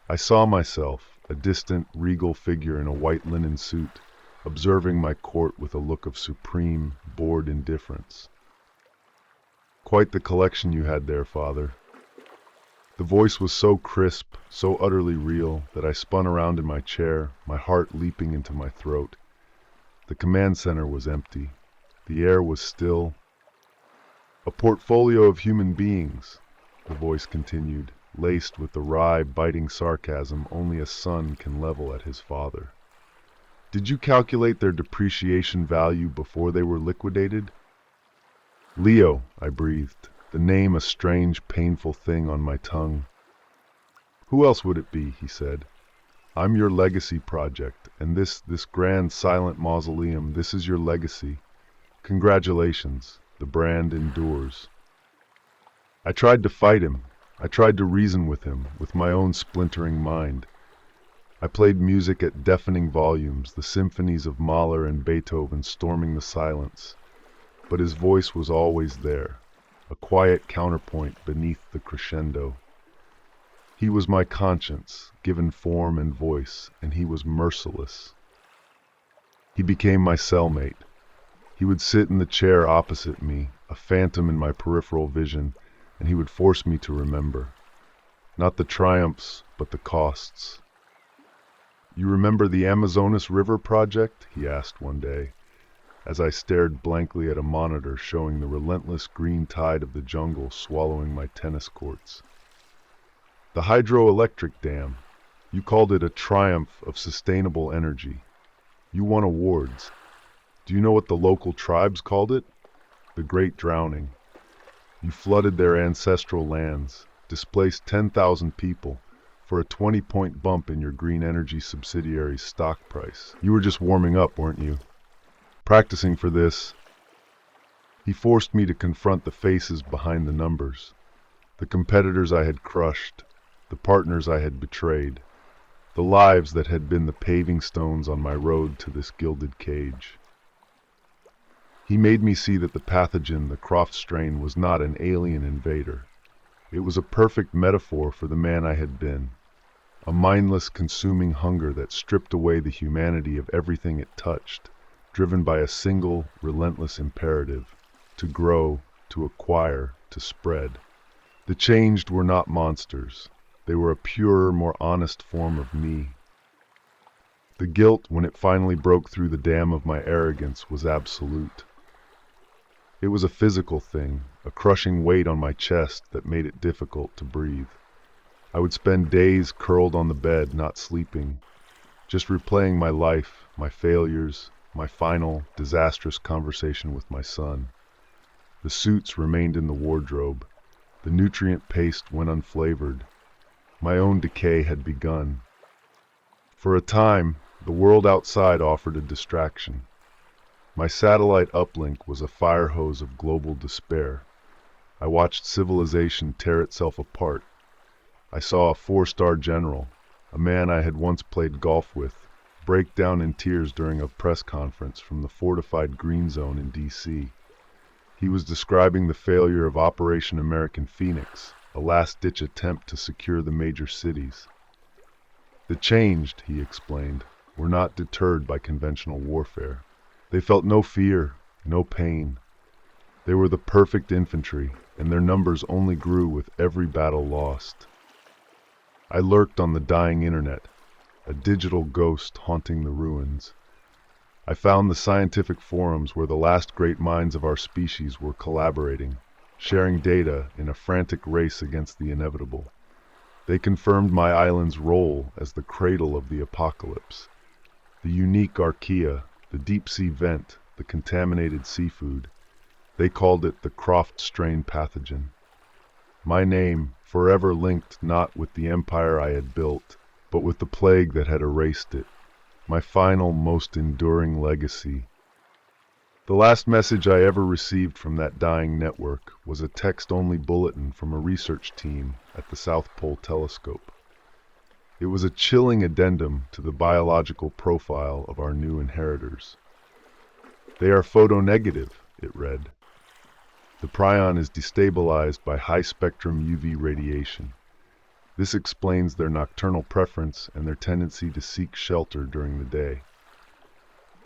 I saw myself, a distant, regal figure in a white linen suit, observing my court with a look of supreme, bored indifference. "Quite the collection you had there, Father." The voice was so crisp, so utterly real, that I spun around in my chair, my heart leaping into my throat. The command center was empty. The air was still. "A portfolio of human beings," the voice continued, laced with the wry, biting sarcasm only a son can level at his father. "Did you calculate their depreciation value before they were liquidated?" "Leo," I breathed, the name a strange, painful thing on my tongue. "Who else would it be?" he said. "I'm your legacy project, and this grand silent mausoleum, this is your legacy. Congratulations, the brand endures." I tried to fight him. I tried to reason with him, with my own splintering mind. I played music at deafening volumes, the symphonies of Mahler and Beethoven storming the silence. But his voice was always there, a quiet counterpoint beneath the crescendo. He was my conscience, given form and voice, and he was merciless. He became my cellmate. He would sit in the chair opposite me, a phantom in my peripheral vision, and he would force me to remember. Not the triumphs, but the costs. "You remember the Amazonas River project?" he asked one day, as I stared blankly at a monitor showing the relentless green tide of the jungle swallowing my tennis courts. "The hydroelectric dam. You called it a triumph of sustainable energy. You won awards. Do you know what the local tribes called it? The Great Drowning. You flooded their ancestral lands, displaced 10,000 people, for a 20-point bump in your green energy subsidiary's stock price. You were just warming up, weren't you? Practicing for this." He forced me to confront the faces behind the numbers, the competitors I had crushed, the partners I had betrayed, the lives that had been the paving stones on my road to this gilded cage. He made me see that the pathogen, the Croft strain, was not an alien invader. It was a perfect metaphor for the man I had been, a mindless, consuming hunger that stripped away the humanity of everything it touched, driven by a single, relentless imperative: to grow, to acquire, to spread. The changed were not monsters. They were a purer, more honest form of me. The guilt, when it finally broke through the dam of my arrogance, was absolute. It was a physical thing, a crushing weight on my chest that made it difficult to breathe. I would spend days curled on the bed, not sleeping, just replaying my life, my failures, my final, disastrous conversation with my son. The suits remained in the wardrobe. The nutrient paste went unflavored. My own decay had begun. For a time, the world outside offered a distraction. My satellite uplink was a fire hose of global despair. I watched civilization tear itself apart. I saw a 4-star general, a man I had once played golf with, break down in tears during a press conference from the fortified Green Zone in D.C. He was describing the failure of Operation American Phoenix, a last-ditch attempt to secure the major cities. The changed, he explained, were not deterred by conventional warfare. They felt no fear, no pain. They were the perfect infantry, and their numbers only grew with every battle lost. I lurked on the dying internet, a digital ghost haunting the ruins. I found the scientific forums where the last great minds of our species were collaborating, sharing data in a frantic race against the inevitable. They confirmed my island's role as the cradle of the apocalypse. The unique archaea, the deep-sea vent, the contaminated seafood. They called it the Croft strain pathogen. My name, forever linked not with the empire I had built, but with the plague that had erased it. My final, most enduring legacy. The last message I ever received from that dying network was a text-only bulletin from a research team at the South Pole Telescope. It was a chilling addendum to the biological profile of our new inheritors. They are photonegative, it read. The prion is destabilized by high-spectrum UV radiation. This explains their nocturnal preference and their tendency to seek shelter during the day.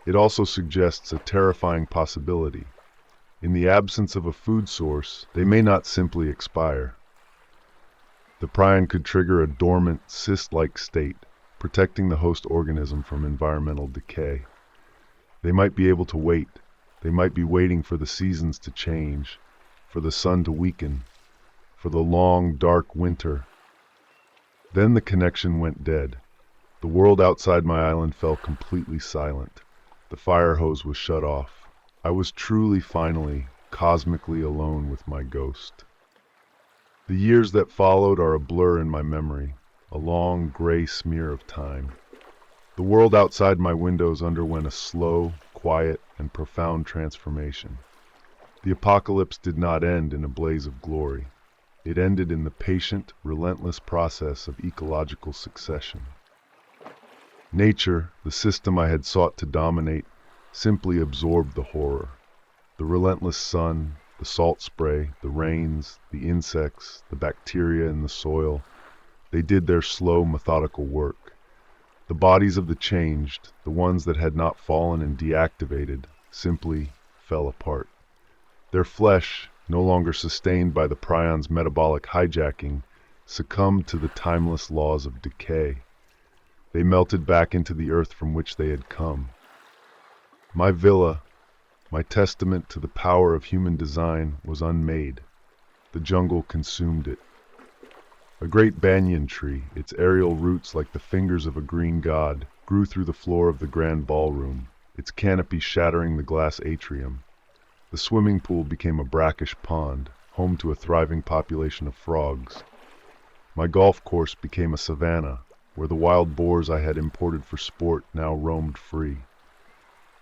It also suggests a terrifying possibility. In the absence of a food source, they may not simply expire. The prion could trigger a dormant, cyst-like state, protecting the host organism from environmental decay. They might be able to wait. They might be waiting for the seasons to change, for the sun to weaken, for the long, dark winter. Then the connection went dead. The world outside my island fell completely silent. The fire hose was shut off. I was truly, finally, cosmically alone with my ghost. The years that followed are a blur in my memory, a long, gray smear of time. The world outside my windows underwent a slow, quiet, and profound transformation. The apocalypse did not end in a blaze of glory. It ended in the patient, relentless process of ecological succession. Nature, the system I had sought to dominate, simply absorbed the horror. The relentless sun, the salt spray, the rains, the insects, the bacteria in the soil, they did their slow, methodical work. The bodies of the changed, the ones that had not fallen and deactivated, simply fell apart. Their flesh, no longer sustained by the prion's metabolic hijacking, succumbed to the timeless laws of decay. They melted back into the earth from which they had come. My villa, my testament to the power of human design, was unmade. The jungle consumed it. A great banyan tree, its aerial roots like the fingers of a green god, grew through the floor of the grand ballroom, its canopy shattering the glass atrium. The swimming pool became a brackish pond, home to a thriving population of frogs. My golf course became a savanna, where the wild boars I had imported for sport now roamed free.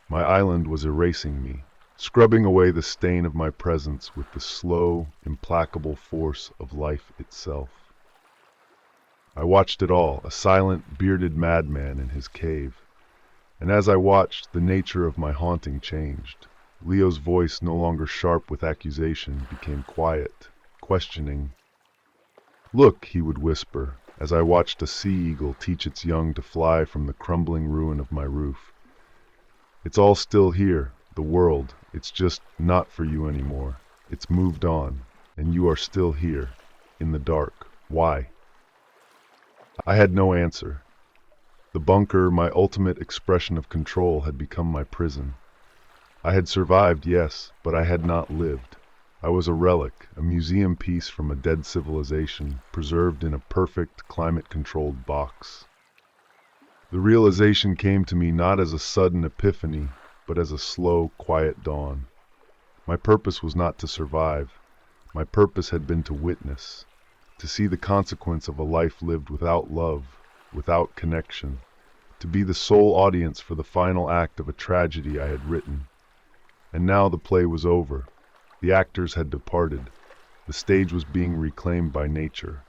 My island was erasing me, scrubbing away the stain of my presence with the slow, implacable force of life itself. I watched it all, a silent, bearded madman in his cave. And as I watched, the nature of my haunting changed. Leo's voice, no longer sharp with accusation, became quiet, questioning. "Look," he would whisper, as I watched a sea eagle teach its young to fly from the crumbling ruin of my roof. It's all still here, the world. It's just not for you anymore. It's moved on, and you are still here, in the dark. Why? I had no answer. The bunker, my ultimate expression of control, had become my prison. I had survived, yes, but I had not lived. I was a relic, a museum piece from a dead civilization, preserved in a perfect, climate-controlled box. The realization came to me not as a sudden epiphany, but as a slow, quiet dawn. My purpose was not to survive. My purpose had been to witness, to see the consequence of a life lived without love, without connection, to be the sole audience for the final act of a tragedy I had written. And now the play was over. The actors had departed. The stage was being reclaimed by nature.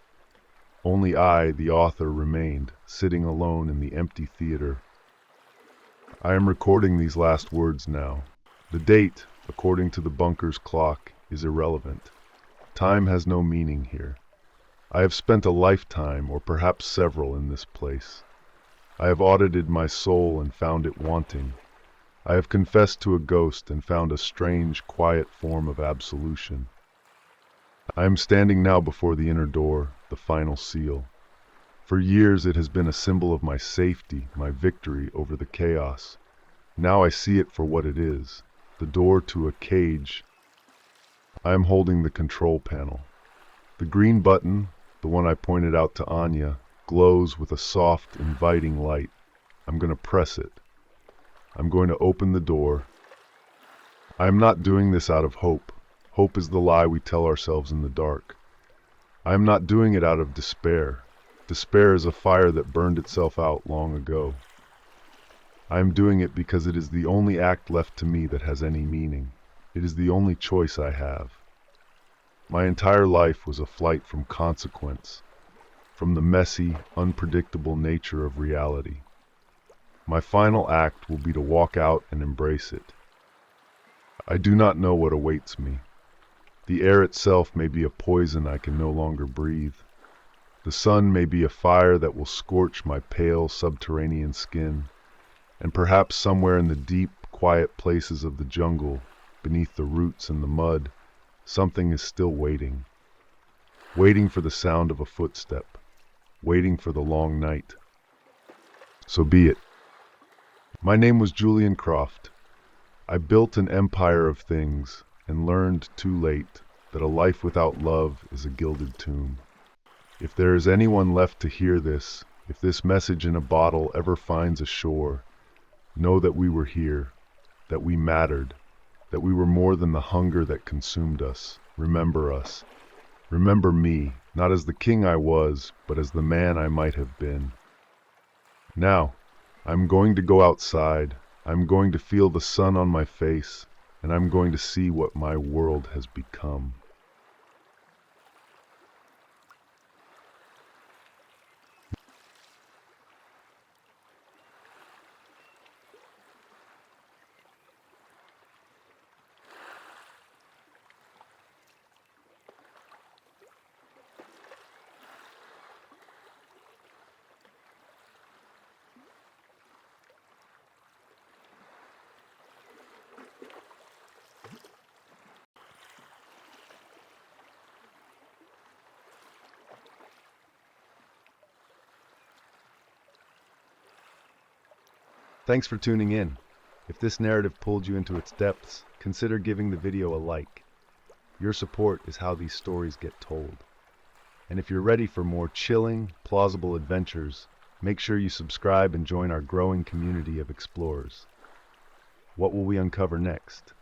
Only I, the author, remained, sitting alone in the empty theater. I am recording these last words now. The date, according to the bunker's clock, is irrelevant. Time has no meaning here. I have spent a lifetime, or perhaps several, in this place. I have audited my soul and found it wanting. I have confessed to a ghost and found a strange, quiet form of absolution. I am standing now before the inner door, the final seal. For years it has been a symbol of my safety, my victory over the chaos. Now I see it for what it is, the door to a cage. I am holding the control panel. The green button, the one I pointed out to Anya, glows with a soft, inviting light. I'm going to press it. I'm going to open the door. I am not doing this out of hope. Hope is the lie we tell ourselves in the dark. I am not doing it out of despair. Despair is a fire that burned itself out long ago. I am doing it because it is the only act left to me that has any meaning. It is the only choice I have. My entire life was a flight from consequence, from the messy, unpredictable nature of reality. My final act will be to walk out and embrace it. I do not know what awaits me. The air itself may be a poison I can no longer breathe. The sun may be a fire that will scorch my pale subterranean skin. And perhaps somewhere in the deep, quiet places of the jungle, beneath the roots and the mud, something is still waiting. Waiting for the sound of a footstep. Waiting for the long night. So be it. My name was Julian Croft. I built an empire of things and learned too late that a life without love is a gilded tomb. If there is anyone left to hear this, if this message in a bottle ever finds a shore, know that we were here, that we mattered, that we were more than the hunger that consumed us. Remember us. Remember me, not as the king I was, but as the man I might have been. Now, I'm going to go outside. I'm going to feel the sun on my face, and I'm going to see what my world has become. Thanks for tuning in. If this narrative pulled you into its depths, consider giving the video a like. Your support is how these stories get told. And if you're ready for more chilling, plausible adventures, make sure you subscribe and join our growing community of explorers. What will we uncover next?